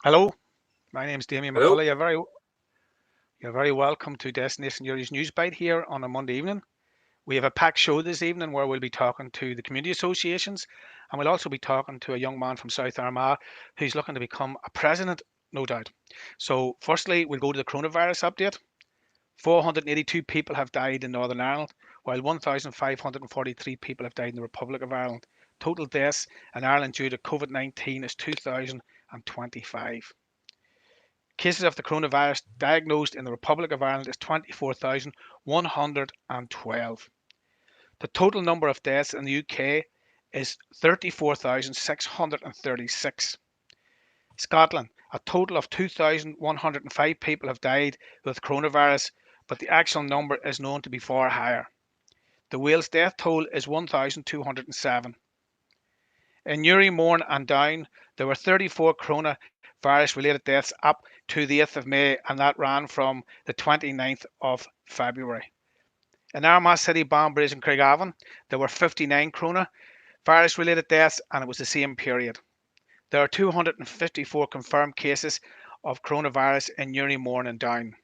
Hello, my name's Damien Hello. McCullough. You're very welcome to Destination Newry's News Bite here on a Monday evening. We have a packed show this evening where we'll be talking to the community associations, and we'll also be talking to a young man from South Armagh who's looking to become a president, no doubt. So, firstly, we'll go to the coronavirus update. 482 people have died in Northern Ireland, while 1,543 people have died in the Republic of Ireland. Total deaths in Ireland due to COVID-19 is 2,025. Cases of the coronavirus diagnosed in the Republic of Ireland is 24,112. The total number of deaths in the UK is 34,636. Scotland, a total of 2,105 people have died with coronavirus, but the actual number is known to be far higher. The Wales death toll is 1,207. In Newry, Mourne and Down, there were 34 coronavirus related deaths up to the 8th of May, and that ran from the 29th of February. In Armagh City, Banbridge and Craigavon, there were 59 coronavirus related deaths, and it was the same period. There are 254 confirmed cases of coronavirus in Newry, Mourne and Down.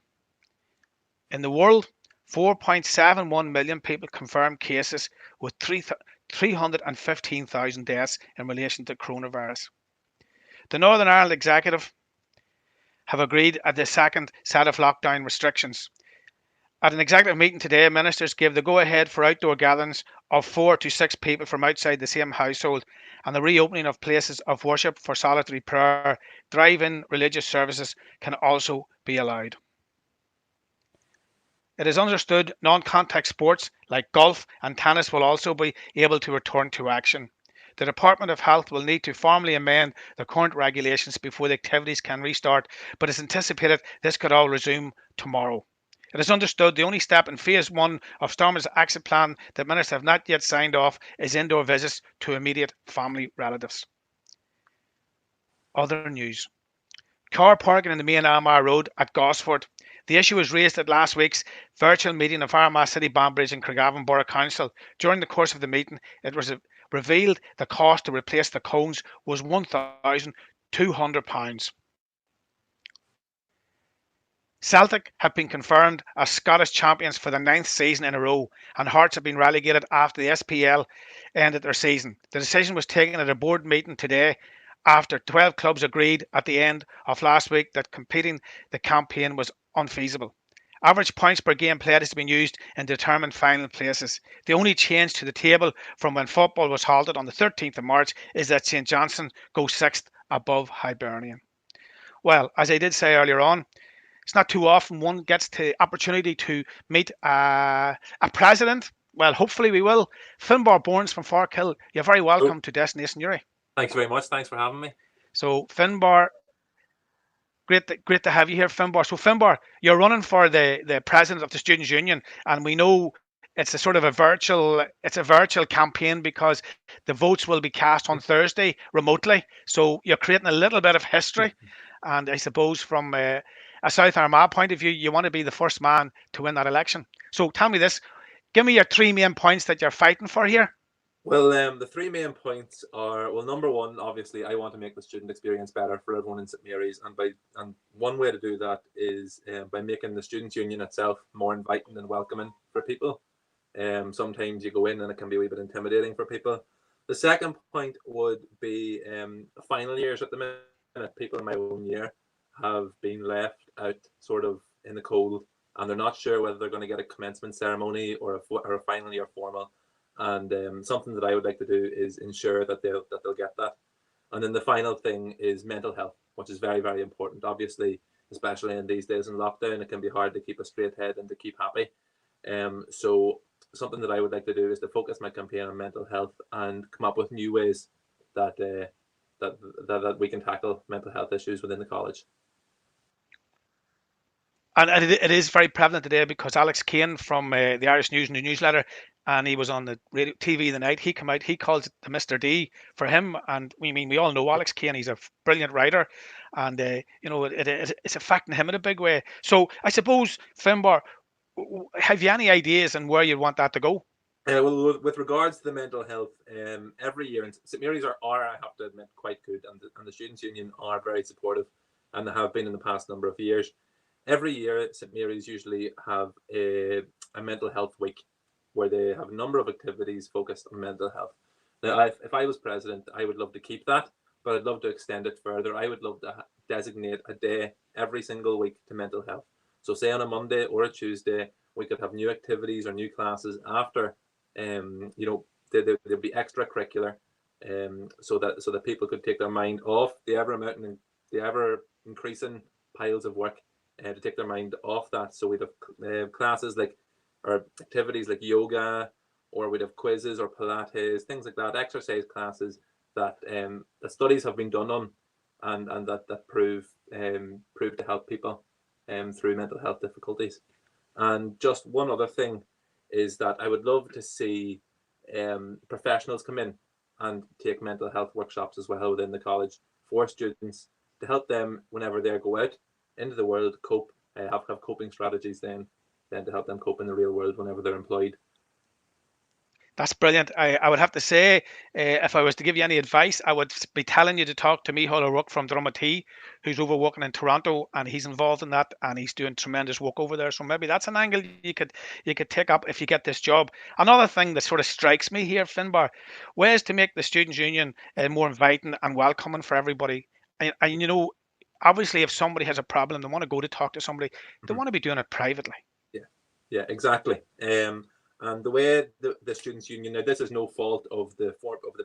In the world, 4.71 million people confirmed cases with 315,000 deaths in relation to coronavirus. The Northern Ireland Executive have agreed at the second set of lockdown restrictions. At an executive meeting today, ministers gave the go-ahead for outdoor gatherings of 4 to 6 people from outside the same household, and the reopening of places of worship for solitary prayer. Drive-in religious services can also be allowed. It is understood non-contact sports like golf and tennis will also be able to return to action. The Department of Health will need to formally amend the current regulations before the activities can restart, but it's anticipated this could all resume tomorrow. It is understood the only step in phase 1 of Stormont's action plan that ministers have not yet signed off is indoor visits to immediate family relatives. Other news. Car parking in the main Armagh Road at Gosford. The issue was raised at last week's virtual meeting of Armagh City, Banbridge and Craigavon Borough Council. During the course of the meeting, it was revealed the cost to replace the cones was £1,200. Celtic have been confirmed as Scottish champions for the 9th season in a row, and Hearts have been relegated after the SPL ended their season. The decision was taken at a board meeting today after 12 clubs agreed at the end of last week that completing the campaign was unfeasible. Average points per game played has been used in determined final places. The only change to the table from when football was halted on the 13th of March is that St Johnstone goes 6th above Hibernian. Well, as I did say earlier on, it's not too often one gets the opportunity to meet a president. Well, hopefully we will. Finbar Burns from Farkill, you're very Oh, welcome to Destination Newry. thanks very much. Thanks for having me. So Finbar, great to have you here, Finbar. So Finbar, you're running for the president of the Students' Union, and we know it's a virtual campaign because the votes will be cast on Thursday remotely. So you're creating a little bit of history, and I suppose from a South Armagh point of view, you want to be the first man to win that election. So tell me this: give me your 3 main points that you're fighting for here. Well, the three main points are, well, number one, obviously, I want to make the student experience better for everyone in St Mary's, and one way to do that is by making the Students' Union itself more inviting and welcoming for people. Sometimes you go in and it can be a wee bit intimidating for people. The second point would be final years at the minute. People in my own year have been left out sort of in the cold, and they're not sure whether they're going to get a commencement ceremony or a final year formal. And something that I would like to do is ensure that they'll get that. And then the final thing is mental health, which is very, very important. Obviously, especially in these days in lockdown, it can be hard to keep a straight head and to keep happy. So something that I would like to do is to focus my campaign on mental health and come up with new ways that that we can tackle mental health issues within the college. And it is very prevalent today because Alex Kane from the Irish News and the newsletter, and he was on the radio, TV the night he came out. He calls it the Mr. D for him, and we all know Alex Kane. He's a brilliant writer, and it's affecting him in a big way. So I suppose, Finbar, have you any ideas on where you want that to go? Well, with regards to the mental health, every year, and St Mary's are, I have to admit, quite good, and the Students' Union are very supportive, and they have been in the past number of years. Every year, St Mary's usually have a mental health week where they have a number of activities focused on mental health. Now, if I was president, I would love to keep that, but I'd love to extend it further. I would love to designate a day every single week to mental health. So say on a Monday or a Tuesday, we could have new activities or new classes after, there'll be extracurricular, so that people could take their mind off the ever increasing piles of work, to take their mind off that. So we'd have classes or activities like yoga, or we'd have quizzes or Pilates, things like that, exercise classes that the studies have been done on, and that prove to help people through mental health difficulties. And just one other thing is that I would love to see professionals come in and take mental health workshops as well within the college for students to help them whenever they go out into the world, cope, have coping strategies then to help them cope in the real world whenever they're employed. That's brilliant. I would have to say, if I was to give you any advice, I would be telling you to talk to Micheál O'Rourke from Drummatee, who's over working in Toronto, and he's involved in that, and he's doing tremendous work over there. So maybe that's an angle you could take up if you get this job. Another thing that sort of strikes me here, Finbar, ways to make the Students' Union more inviting and welcoming for everybody. And obviously, if somebody has a problem, they want to go to talk to somebody. They want to be doing it privately. Yeah, exactly. And the way the Students' Union, now this is no fault of the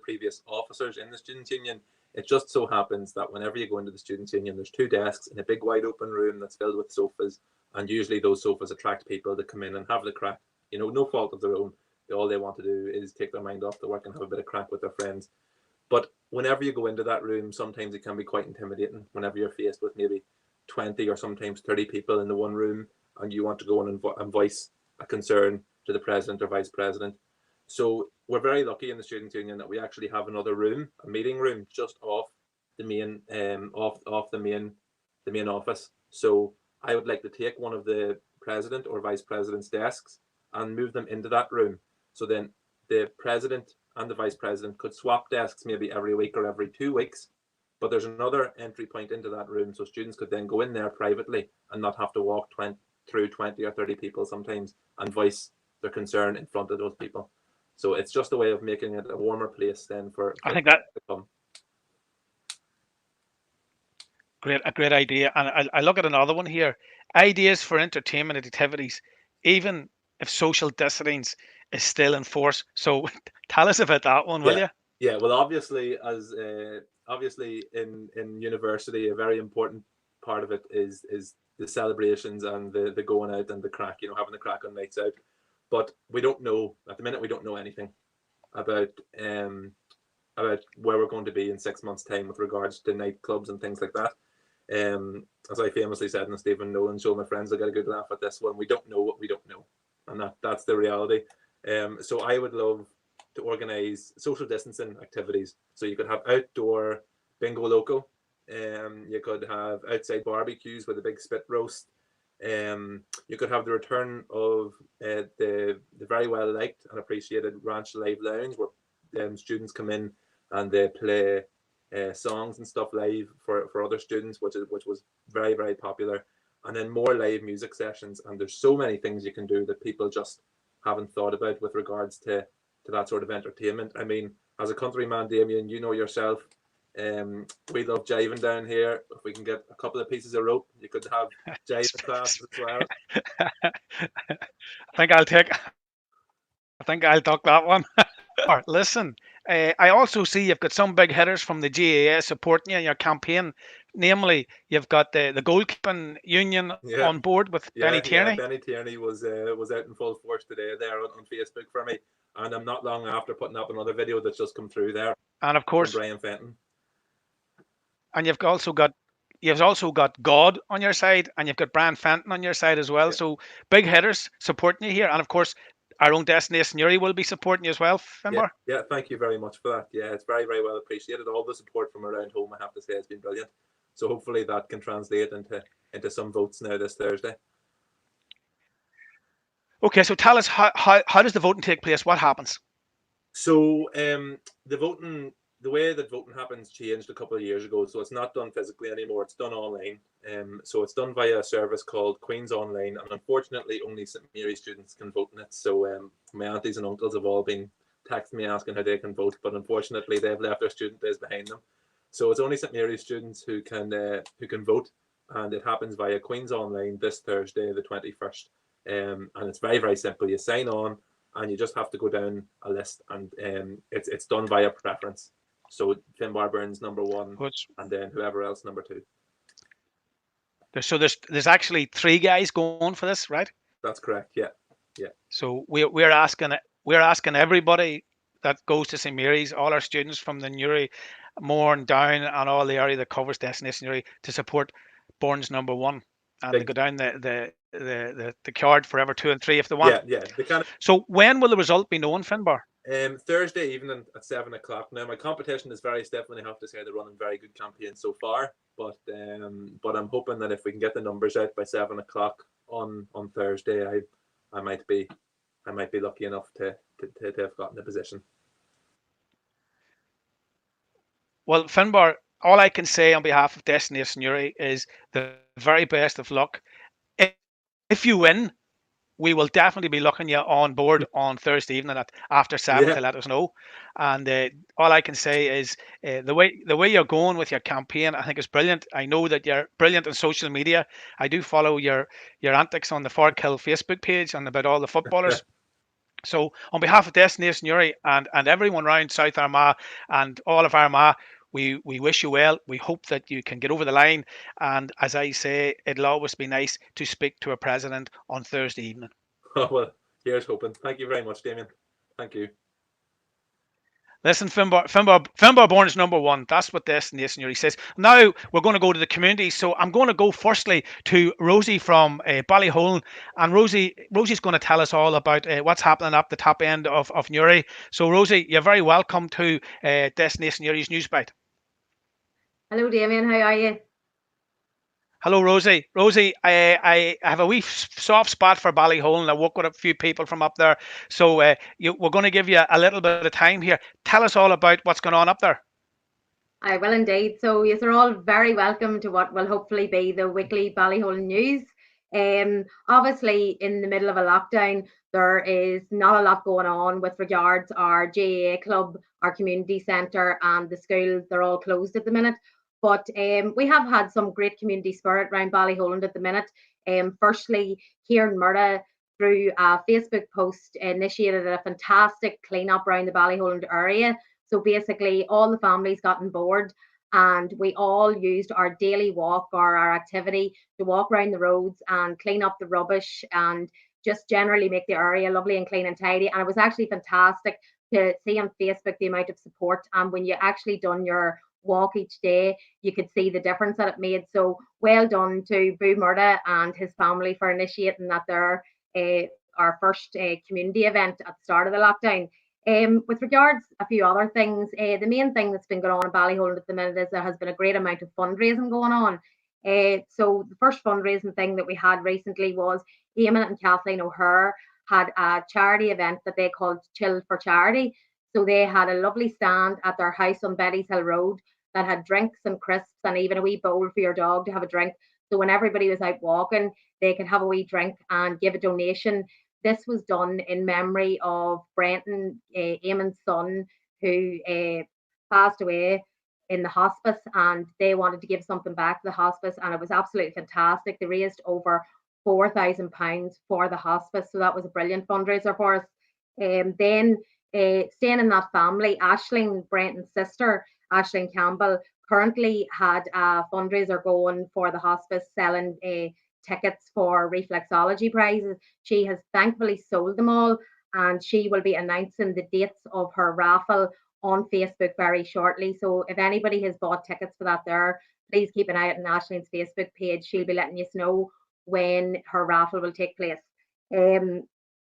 previous officers in the Students' Union. It just so happens that whenever you go into the Students' Union, there's two desks in a big wide open room that's filled with sofas, and usually those sofas attract people to come in and have the crack. No fault of their own. All they want to do is take their mind off the work and have a bit of crack with their friends. But whenever you go into that room, sometimes it can be quite intimidating whenever you're faced with maybe 20 or sometimes 30 people in the one room, and you want to go in and voice a concern to the president or vice president. So we're very lucky in the Students' Union that we actually have another room, a meeting room, just off the main the main office. So I would like to take one of the president or vice president's desks and move them into that room. So then the president and the vice president could swap desks maybe every week or every 2 weeks. But there's another entry point into that room, so students could then go in there privately and not have to walk through 20 or 30 people sometimes and voice their concern in front of those people. So it's just a way of making it a warmer place then for I think that to come. a great idea. And I look at another one here: ideas for entertainment activities, even if social distancing is still in force. So tell us about that one, will you? Yeah. Well, obviously, in university, a very important part of it is the celebrations and the going out and the crack. Having the crack on nights out. But we don't know at the minute. We don't know anything about where we're going to be in 6 months' time with regards to nightclubs and things like that. As I famously said in the Stephen Nolan show, my friends will get a good laugh at this one. We don't know what we don't know, and that's the reality. So I would love to organise social distancing activities. So you could have outdoor bingo loco. You could have outside barbecues with a big spit roast. You could have the return of the very well liked and appreciated Ranch Live Lounge, where students come in and they play songs and stuff live for other students, which was very, very popular. And then more live music sessions. And there's so many things you can do that people just haven't thought about with regards to that sort of entertainment. I mean, as a countryman, Damien, you know yourself, we love jiving down here. If we can get a couple of pieces of rope, you could have jive class as well. I think I'll talk that one. Listen, I also see you've got some big hitters from the GAA supporting you in your campaign. Namely, you've got the goalkeeping union on board with Benny Tierney. Yeah, Benny Tierney was out in full force today there on Facebook for me, and I'm not long after putting up another video that's just come through there. And of course, Brian Fenton. and you've also got God on your side, and you've got Brian Fenton on your side as well. Yeah. So big hitters supporting you here, and of course our own Destination Newry will be supporting you as well, Finbar. Yeah, thank you very much for that. Yeah, it's very, very well appreciated. All the support from around home, I have to say, has been brilliant. So hopefully that can translate into some votes now this Thursday. Okay, so tell us how does the voting take place? What happens? So the way that voting happens changed a couple of years ago. So it's not done physically anymore. It's done online. So it's done via a service called Queen's Online, and unfortunately, only St Mary's students can vote in it. So my aunties and uncles have all been texting me asking how they can vote, but unfortunately, they've left their student days behind them. So it's only St Mary's students who can vote, and it happens via Queen's Online this Thursday, the 21st. And it's very, very simple. You sign on, and you just have to go down a list, and it's done via preference. So Finbar Burns number 1, and then whoever else number 2. So there's actually 3 guys going for this, right? That's correct. Yeah. So we're asking everybody that goes to St Mary's, all our students from the Newry, Mourne, Down, and all the area that covers Destination Newry, to support Burns number 1, and they go down the card forever 2 and 3 if they want. Yeah. So when will the result be known, Finbar? Thursday evening at 7 o'clock. Now my competition is very stiff, and I have to say they're running very good campaigns so far. But I'm hoping that if we can get the numbers out by 7 o'clock on Thursday, I might be lucky enough to have gotten the position. Well, Finbar, all I can say on behalf of Destination Newry is the very best of luck. If you win, we will definitely be looking you on board on Thursday evening after 7 to let us know. And all I can say is the way you're going with your campaign, I think is brilliant. I know that you're brilliant on social media. I do follow your antics on the Forkhill Facebook page and about all the footballers. So on behalf of Destination Newry and everyone around South Armagh and all of Armagh, we wish you well. We hope that you can get over the line. And as I say, it'll always be nice to speak to a president on Thursday evening. Oh, well, here's hoping. Thank you very much, Damien. Thank you. Listen, Finbar Burns number 1. That's what Destination Newry says. Now we're going to go to the community. So I'm going to go firstly to Rosie from Ballyholland. And Rosie's going to tell us all about what's happening up the top end of Newry. So Rosie, you're very welcome to Destination Newry's Newsbite. Hello, Damien. How are you? Hello, Rosie. Rosie, I have a wee soft spot for Ballyholland. I work with a few people from up there. So we're going to give you a little bit of time here. Tell us all about what's going on up there. I will indeed. So yes, you're all very welcome to what will hopefully be the weekly Ballyholland news. Obviously, in the middle of a lockdown, there is not a lot going on with regards our GAA club, our community centre, and the schools. They're all closed at the minute. But we have had some great community spirit around Ballyholland at the minute. Firstly, Kieran Murrah, through a Facebook post, initiated a fantastic clean-up around the Ballyholland area. So basically, all the families got on board, and we all used our daily walk or our activity to walk around the roads and clean up the rubbish and just generally make the area lovely and clean and tidy. And it was actually fantastic to see on Facebook the amount of support. And when you actually done your walk each day, you could see the difference that it made. So well done to Boo Murrah and his family for initiating that there, our first community event at the start of the lockdown. With regards a few other things, the main thing that's been going on in Ballyholland at the minute is there has been a great amount of fundraising going on. So the first fundraising thing that we had recently was Eamon and Kathleen O'Hare had a charity event that they called Chill for Charity. So they had a lovely stand at their house on Betty's Hill Road that had drinks and crisps and even a wee bowl for your dog to have a drink. So when everybody was out walking, they could have a wee drink and give a donation. This was done in memory of Brenton, Eamon's son, who passed away in the hospice, and they wanted to give something back to the hospice, and it was absolutely fantastic. They raised over £4,000 for the hospice, so that was a brilliant fundraiser for us. Then staying in that family, Aisling, Brenton's sister, Aisling Campbell, currently had a fundraiser going for the hospice, selling tickets for reflexology prizes. She has thankfully sold them all, and she will be announcing the dates of her raffle on Facebook very shortly. So if anybody has bought tickets for that there, please keep an eye out on Aislinn's Facebook page. She'll be letting you know when her raffle will take place.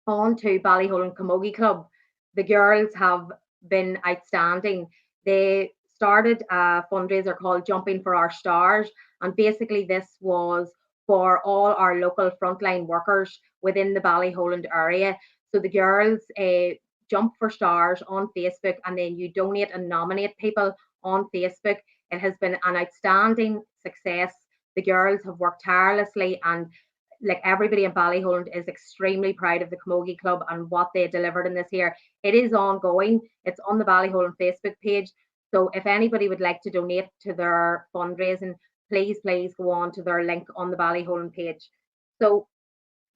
On to Ballyholland Camogie Club. The girls have been outstanding. They started a fundraiser called Jumping for Our Stars, and basically this was for all our local frontline workers within the Ballyholland area. So the girls jump for stars on Facebook, and then you donate and nominate people on Facebook. It has been an outstanding success. The girls have worked tirelessly, and like everybody in Ballyholland is extremely proud of the Camogie Club and what they delivered in this year. It is ongoing. It's on the Ballyholland Facebook page. So if anybody would like to donate to their fundraising, please go on to their link on the Ballyholland page. So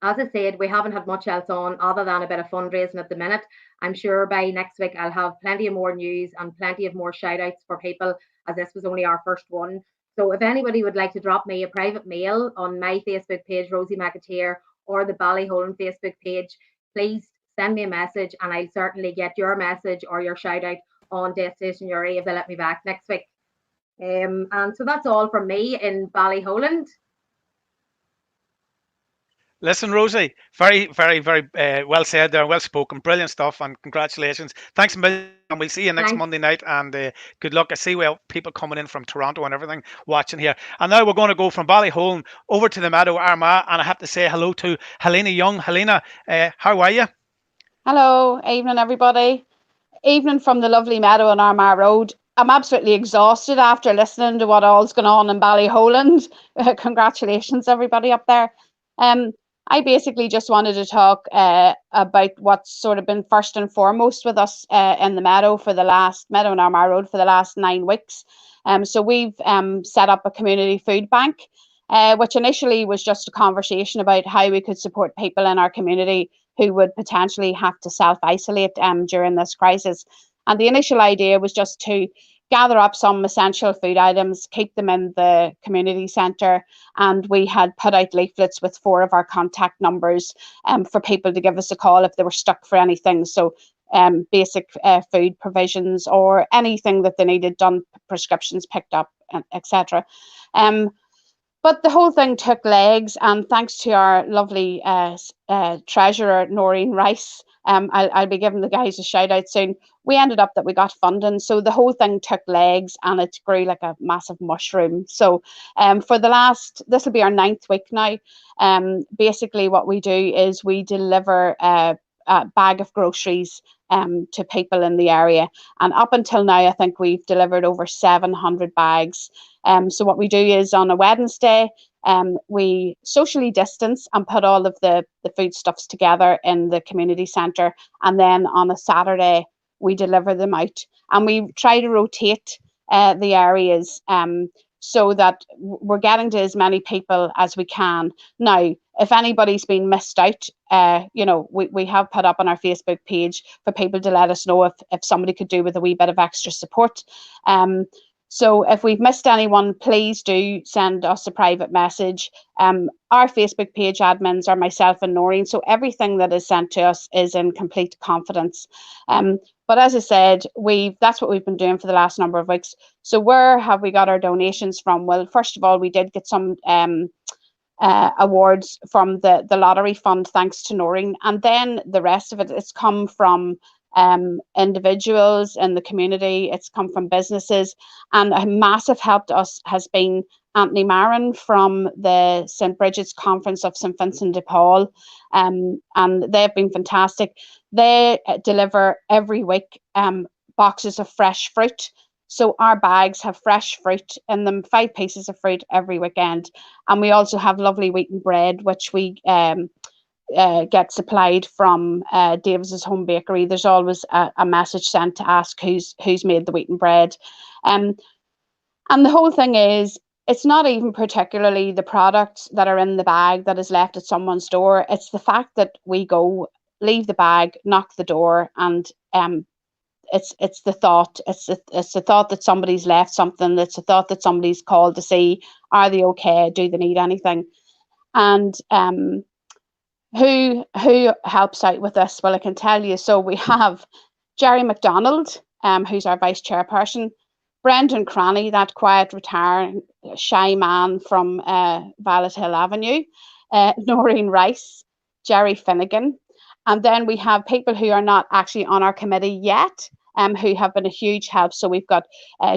as I said, we haven't had much else on other than a bit of fundraising at the minute. I'm sure by next week I'll have plenty of more news and plenty of more shout outs for people, as this was only our first one. So if anybody would like to drop me a private mail on my Facebook page, Rosie McAteer, or the Ballyholland Facebook page, please send me a message and I'll certainly get your message or your shout out on Destination Newry if they let me back next week. And so that's all from me in Ballyholland. Listen, Rosie, very, very, very well said there, well spoken, brilliant stuff, and congratulations. Thanks a million, and we'll see you next Monday night, and good luck. I see people coming in from Toronto and everything watching here. And now we're going to go from Ballyholland over to the Meadow, Armagh, and I have to say hello to Helena Young. Helena, how are you? Hello, evening everybody. Evening from the lovely Meadow on Armagh Road. I'm absolutely exhausted after listening to what all's going on in Ballyholland. Congratulations everybody up there. I basically just wanted to talk about what's sort of been first and foremost with us in the Meadow Meadow and Armagh Road for the last 9 weeks. So we've set up a community food bank, which initially was just a conversation about how we could support people in our community who would potentially have to self-isolate during this crisis. And the initial idea was just to gather up some essential food items, keep them in the community centre, and we had put out leaflets with 4 of our contact numbers for people to give us a call if they were stuck for anything. So basic food provisions or anything that they needed done, prescriptions picked up, etc. But the whole thing took legs, and thanks to our lovely treasurer, Noreen Rice, I'll be giving the guys a shout out soon. We ended up that we got funding, so the whole thing took legs and it grew like a massive mushroom. So this will be our 9th week now. Basically what we do is we deliver a bag of groceries to people in the area, and up until now I think we've delivered over 700 bags. So what we do is on a Wednesday, we socially distance and put all of the foodstuffs together in the community centre, and then on a Saturday we deliver them out, and we try to rotate the areas so that we're getting to as many people as we can. Now, if anybody's been missed out, we have put up on our Facebook page for people to let us know if somebody could do with a wee bit of extra support. So if we've missed anyone, please do send us a private message. Our Facebook page admins are myself and Noreen, so everything that is sent to us is in complete confidence. But as I said, that's what we've been doing for the last number of weeks. So where have we got our donations from? Well, first of all, we did get some awards from the lottery fund, thanks to Noreen, and then the rest of it's come from individuals in the community, it's come from businesses, and a massive help to us has been Anthony Marin from the St. Bridget's Conference of St. Vincent de Paul, and they've been fantastic. They deliver every week boxes of fresh fruit. So our bags have fresh fruit in them, 5 pieces of fruit every weekend. And we also have lovely wheaten bread, which we get supplied from Davis's Home Bakery. There's always a message sent to ask who's made the wheaten bread. And the whole thing is, it's not even particularly the products that are in the bag that is left at someone's door. It's the fact that we go, leave the bag, knock the door, and it's the thought. It's the thought that somebody's left something. It's the thought that somebody's called to see, are they okay? Do they need anything? And who helps out with this? Well, I can tell you. So we have Jerry McDonald. who's our vice chairperson, Brendan Cranny, that quiet, retiring, shy man from Violet Hill Avenue, Noreen Rice, Jerry Finnegan, and then we have people who are not actually on our committee yet, who have been a huge help. So we've got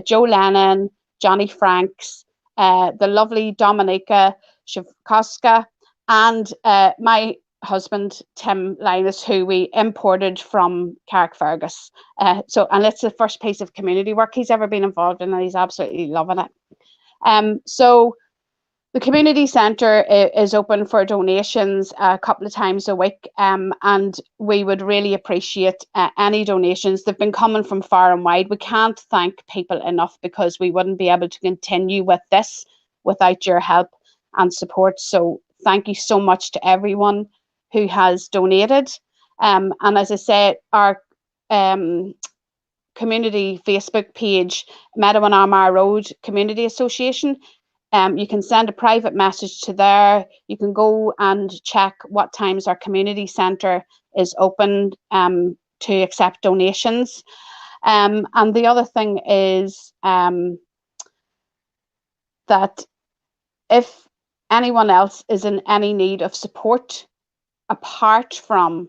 Joe Lennon, Johnny Franks, the lovely Dominika Shevkoska, and my husband Tim Linus, who we imported from Carrickfergus. And it's the first piece of community work he's ever been involved in, and he's absolutely loving it. So the community centre is open for donations a couple of times a week, and we would really appreciate any donations. They've been coming from far and wide. We can't thank people enough, because we wouldn't be able to continue with this without your help and support. So thank you so much to everyone who has donated. And as I said, our community Facebook page, Meadow and Armagh Road Community Association, you can send a private message to there. You can go and check what times our community centre is open to accept donations. And the other thing is that if anyone else is in any need of support apart from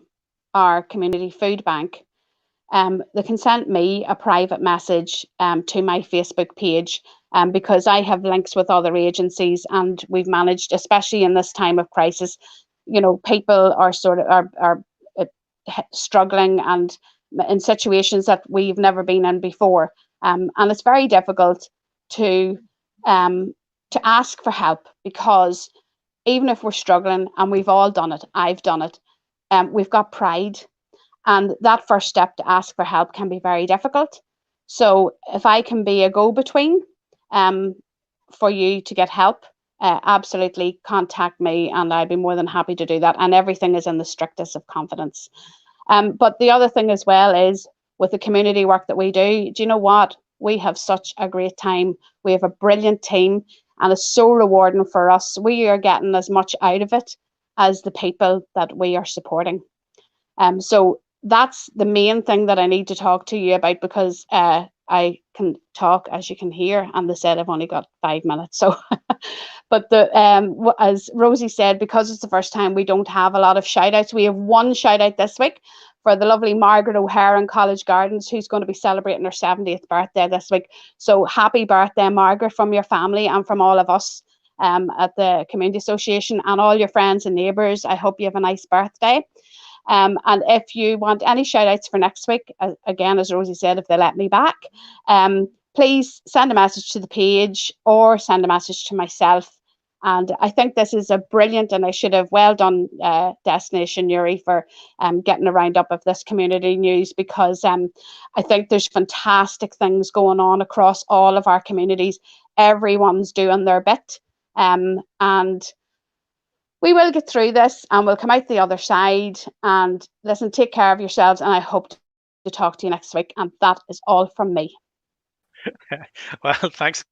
our community food bank, they can send me a private message to my Facebook page, because I have links with other agencies, and we've managed, especially in this time of crisis, you know, people are struggling and in situations that we've never been in before, and it's very difficult to ask for help, because even if we're struggling, and we've all done it, I've done it, we've got pride. And that first step to ask for help can be very difficult. So if I can be a go-between for you to get help, absolutely contact me, and I'd be more than happy to do that. And everything is in the strictest of confidence. But the other thing as well is, with the community work that we do you know what? We have such a great time. We have a brilliant team, and it's so rewarding for us. We are getting as much out of it as the people that we are supporting. So that's the main thing that I need to talk to you about, because I can talk, as you can hear, and they said I've only got 5 minutes. So, but as Rosie said, because it's the first time, we don't have a lot of shout outs. We have one shout out this week for the lovely Margaret O'Hare in College Gardens, who's going to be celebrating her 70th birthday this week. So happy birthday, Margaret, from your family and from all of us at the Community Association, and all your friends and neighbours. I hope you have a nice birthday. And if you want any shout outs for next week, again, as Rosie said, if they let me back, please send a message to the page or send a message to myself. And I think this is a brilliant, and I should have well done Destination Newry for getting a roundup of this community news, because I think there's fantastic things going on across all of our communities. Everyone's doing their bit, and we will get through this, and we'll come out the other side. And listen, take care of yourselves, and I hope to talk to you next week. And that is all from me. Well, thanks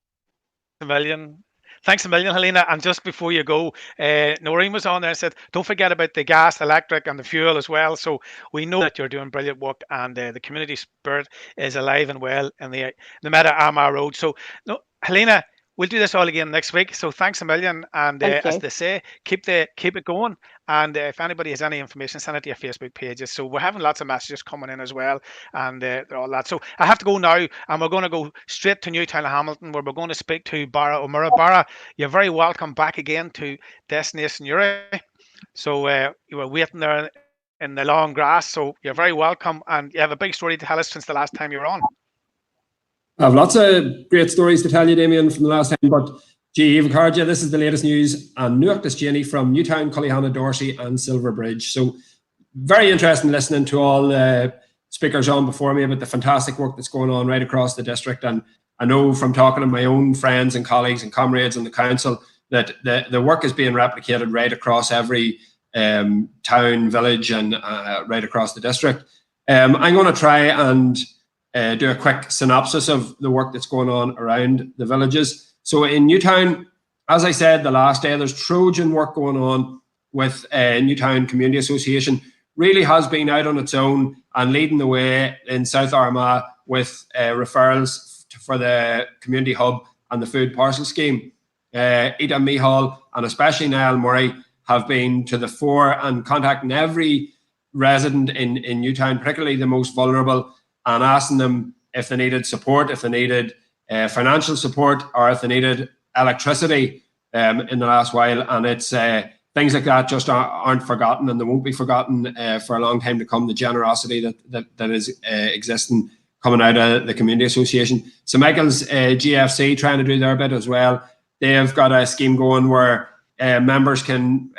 a million. Thanks a million, Helena. And just before you go, Noreen was on there and said, don't forget about the gas, electric, and the fuel as well. So we know that you're doing brilliant work, and the community spirit is alive and well in the Meadow Armagh Road. So, no, Helena, we'll do this all again next week. So thanks a million. And as they say, keep it going. And if anybody has any information, send it to your Facebook pages. So we're having lots of messages coming in as well, and all that. So I have to go now, and we're going to go straight to Newtownhamilton, where we're going to speak to Bara O'Mara. Bara, you're very welcome back again to Destination Newry. So you were waiting there in the long grass. So you're very welcome, and you have a big story to tell us since the last time you were on. I have lots of great stories to tell you, Damien, from the last time, but gee, Cardia, this is the latest news on Nuachtas Jenny from Newtown, Cullyhanna, Dorsey and Silver Bridge. So very interesting listening to all the speakers on before me about the fantastic work that's going on right across the district. And I know from talking to my own friends and colleagues and comrades in the council that the work is being replicated right across every town, village and right across the district. I'm going to try and do a quick synopsis of the work that's going on around the villages. So in Newtown, as I said the last day, there's Trojan work going on with Newtown Community Association. Really has been out on its own and leading the way in South Armagh with referrals for the community hub and the food parcel scheme. Ida Mihal and especially Niall Murray have been to the fore and contacting every resident in Newtown, particularly the most vulnerable, and asking them if they needed support, if they needed financial support, or if they needed electricity in the last while. And it's things like that just aren't forgotten, and they won't be forgotten for a long time to come. The generosity that is existing coming out of the community association. St Michael's GFC trying to do their bit as well. They've got a scheme going where members can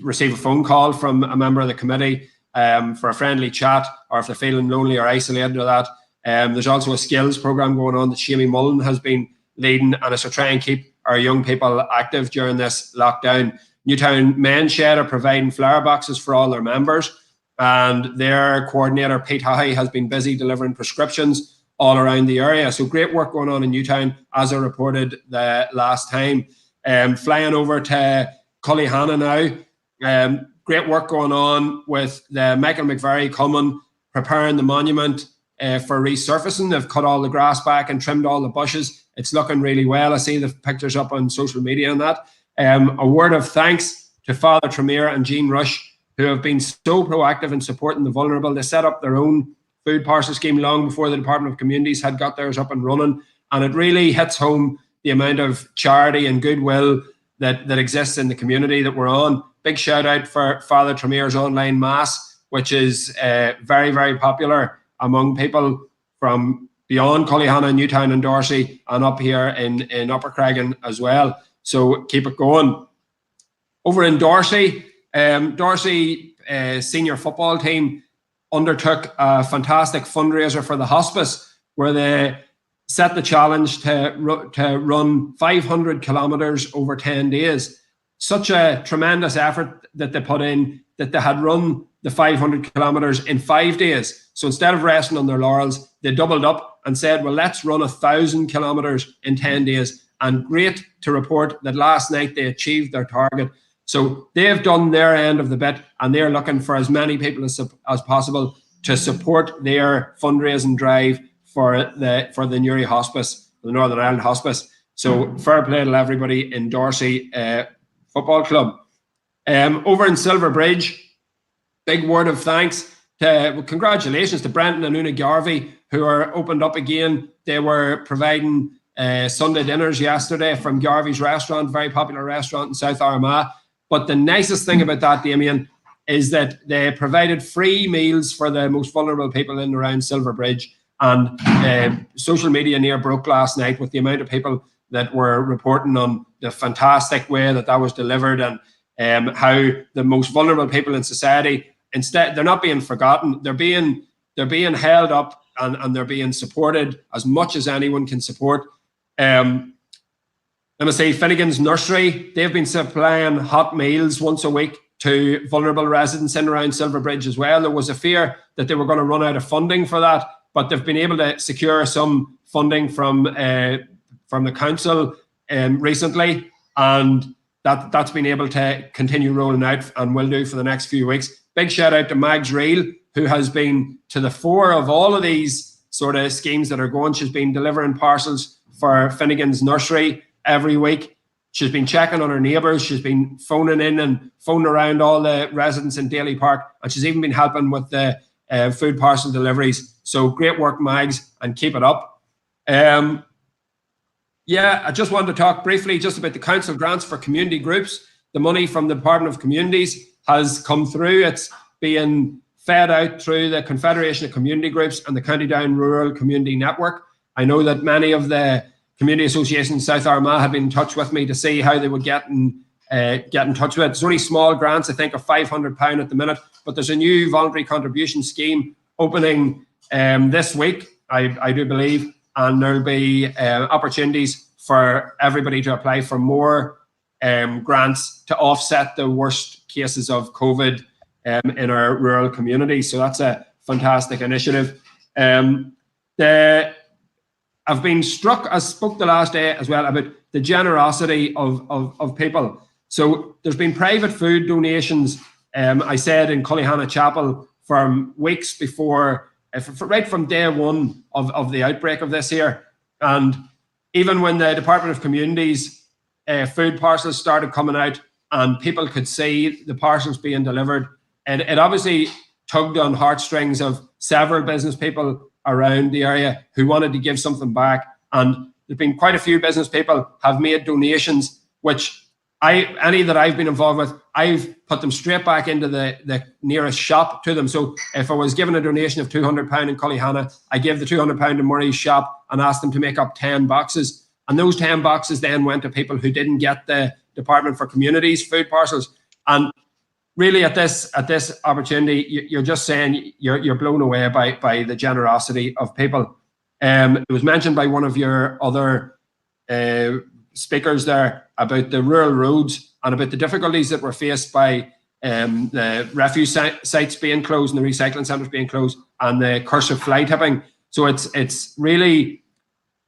receive a phone call from a member of the committee for a friendly chat, or if they're feeling lonely or isolated or that. There's also a skills program going on that Shamie Mullen has been leading, and it's to try and keep our young people active during this lockdown. Newtown Men's Shed are providing flower boxes for all their members, and their coordinator Pete Hahey has been busy delivering prescriptions all around the area. So great work going on in Newtown, as I reported the last time. Flying over to Cullyhanna now. Great work going on with the Michael McVerry coming, preparing the monument for resurfacing. They've cut all the grass back and trimmed all the bushes. It's looking really well. I see the pictures up on social media and that. A word of thanks to Father Tremere and Jean Rush, who have been so proactive in supporting the vulnerable. They set up their own food parcel scheme long before the Department of Communities had got theirs up and running. And it really hits home the amount of charity and goodwill that exists in the community that we're on. Big shout out for Father Tremere's online mass, which is very, very popular among people from beyond Cullyhanna, Newtown and Dorsey, and up here in Upper Craigan as well. So keep it going. Over in Dorsey, Dorsey senior football team undertook a fantastic fundraiser for the hospice, where they set the challenge to run 500 kilometres over 10 days. Such a tremendous effort that they put in, that they had run the 500 kilometres in 5 days. So instead of resting on their laurels, they doubled up and said, well, let's run 1,000 kilometres in 10 days. And great to report that last night they achieved their target. So they've done their end of the bit, and they're looking for as many people as possible to support their fundraising drive for the Newry Hospice, the Northern Ireland Hospice. So fair play to everybody in Dorsey Football Club. Over in Silver Bridge, big word of thanks congratulations to Brenton and Una Garvey, who are opened up again. They were providing Sunday dinners yesterday from Garvey's restaurant, very popular restaurant in South Armagh. But the nicest thing about that, Damien, is that they provided free meals for the most vulnerable people in and around Silver Bridge. And social media near broke last night with the amount of people that were reporting on the fantastic way that was delivered, and how the most vulnerable people in society, instead, they're not being forgotten. They're being held up, and they're being supported as much as anyone can support. Let me say, Finnegan's Nursery, they've been supplying hot meals once a week to vulnerable residents in and around Silver Bridge as well. There was a fear that they were going to run out of funding for that, but they've been able to secure some funding from the council recently, and that's been able to continue rolling out and will do for the next few weeks. Big shout out to Mags Reel, who has been to the fore of all of these sort of schemes that are going. She's been delivering parcels for Finnegan's Nursery every week. She's been checking on her neighbours. She's been phoning in and phoning around all the residents in Daly Park, and she's even been helping with the food parcel deliveries. So great work, Mags, and keep it up. I just wanted to talk briefly just about the council grants for community groups. The money from the Department of Communities has come through. It's being fed out through the Confederation of Community Groups and the County Down Rural Community Network. I know that many of the community associations in South Armagh have been in touch with me to see how they would get in touch with it. It's only small grants, I think, of £500 at the minute, but there's a new voluntary contribution scheme opening this week, I do believe, and there'll be opportunities for everybody to apply for more grants to offset the worst cases of COVID in our rural communities. So that's a fantastic initiative. I've been struck, I spoke the last day as well, about the generosity of people. So there's been private food donations, I said, in Cullyhanna Chapel from weeks before right from day one of the outbreak of this here. And even when the Department of Communities food parcels started coming out and people could see the parcels being delivered, and it obviously tugged on heartstrings of several business people around the area who wanted to give something back. And there's been quite a few business people have made donations, which any that I've been involved with, I've put them straight back into the nearest shop to them. So if I was given a donation of £200 in Cullyhanna, I gave the £200 to Murray's shop and asked them to make up 10 boxes. And those 10 boxes then went to people who didn't get the Department for Communities food parcels. And really at this opportunity, you're just saying you're blown away by the generosity of people. It was mentioned by one of your other speakers there about the rural roads and about the difficulties that were faced by the refuse sites being closed and the recycling centres being closed and the curse of fly tipping. So it's really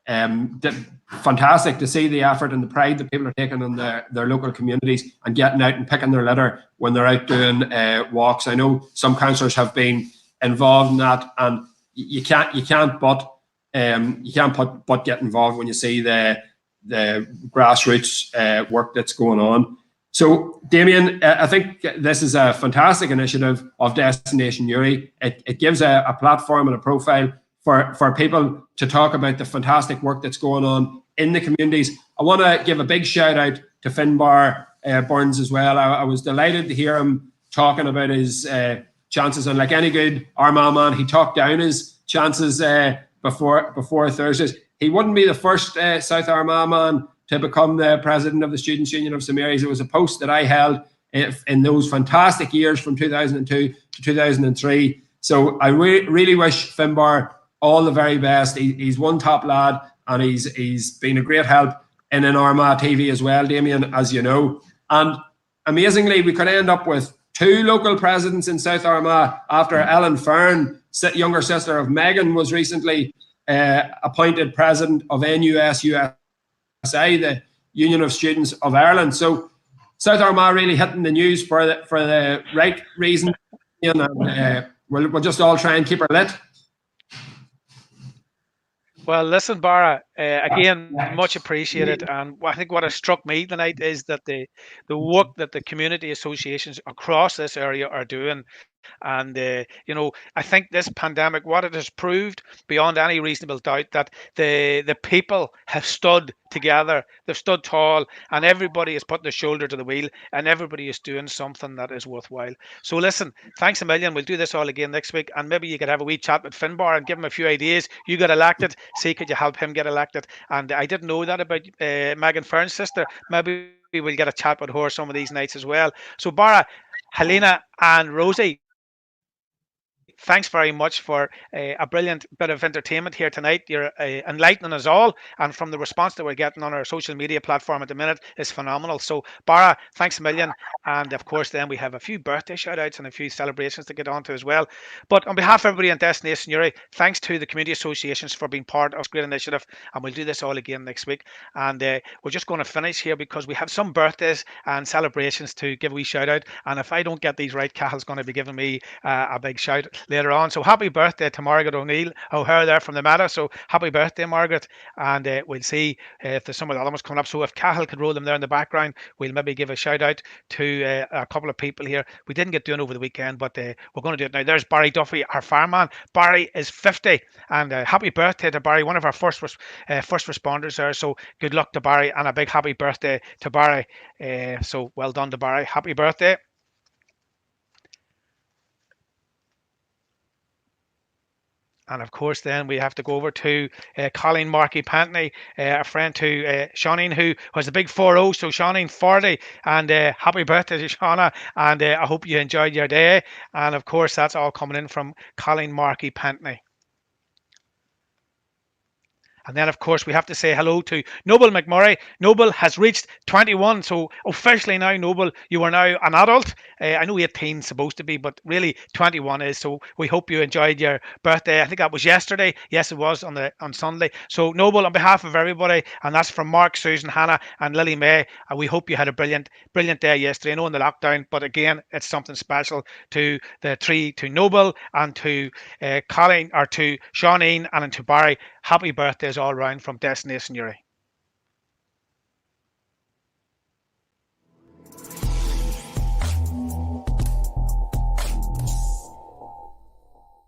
fantastic to see the effort and the pride that people are taking in their local communities and getting out and picking their litter when they're out doing walks. I know some councillors have been involved in that, and you can't but get involved when you see the grassroots work that's going on. So, Damien, I think this is a fantastic initiative of Destination Newry. It gives a platform and a profile for people to talk about the fantastic work that's going on in the communities. I want to give a big shout out to Finbar Burns as well. I was delighted to hear him talking about his chances, and like any good Armagh man, he talked down his chances before Thursdays. He wouldn't be the first South Armagh man to become the president of the Students' Union of St Mary's. It was a post that I held in those fantastic years from 2002 to 2003. So I really wish Finbar all the very best. He's one top lad, and he's been a great help in an Armagh TV as well, Damien, as you know. And amazingly, we could end up with 2 local presidents in South Armagh after Ellen Fern, younger sister of Megan, was recently appointed president of NUS USA, the Union of Students of Ireland. So South Armagh really hitting the news for the right reason, and we'll just all try and keep her lit. Well, listen, Barra, again, much appreciated. And I think what has struck me tonight is that the work that the community associations across this area are doing. And, I think this pandemic, what it has proved beyond any reasonable doubt, that the people have stood together, they've stood tall, and everybody is putting their shoulder to the wheel, and everybody is doing something that is worthwhile. So listen, thanks a million. We'll do this all again next week, and maybe you could have a wee chat with Finbar and give him a few ideas. You got elected, see could you help him get elected. And I didn't know that about Megan Fern's sister. Maybe we'll get a chat with her some of these nights as well. So Barra, Helena and Rosie, thanks very much for a brilliant bit of entertainment here tonight. You're enlightening us all, and from the response that we're getting on our social media platform at the minute is phenomenal. So Barra, thanks a million. And of course then we have a few birthday shout outs and a few celebrations to get on to as well. But on behalf of everybody in Destination Newry, thanks to the community associations for being part of this great initiative, and we'll do this all again next week. And we're just going to finish here because we have some birthdays and celebrations to give a wee shout out, and if I don't get these right, Cahill's going to be giving me a big shout later on. So happy birthday to Margaret O'Hare there from the Meadow. So happy birthday, Margaret. And we'll see if there's some of the other ones coming up. So if Cahill could roll them there in the background, we'll maybe give a shout out to a couple of people here. We didn't get doing over the weekend, but we're going to do it now. There's Barry Duffy, our fireman. Barry is 50, and happy birthday to Barry, one of our first responders there. So good luck to Barry, and a big happy birthday to Barry. So well done to Barry. Happy birthday. And of course, then we have to go over to Colleen Markey Pantney, a friend to Shawneen, who was the big 4-0. So Shawneen 40, and happy birthday to Shauna. And I hope you enjoyed your day. And of course, that's all coming in from Colleen Markey Pantney. And then, of course, we have to say hello to Noble McMurray. Noble has reached 21, so officially now, Noble, you are now an adult. I know 18 is supposed to be, but really 21 is. So we hope you enjoyed your birthday. I think that was yesterday. Yes, it was on Sunday. So Noble, on behalf of everybody, and that's from Mark, Susan, Hannah, and Lily May. We hope you had a brilliant day yesterday. I know in the lockdown, but again, it's something special to the three, to Noble and to Colleen, or to Seanine and to Barry. Happy birthdays all round from Destination Newry.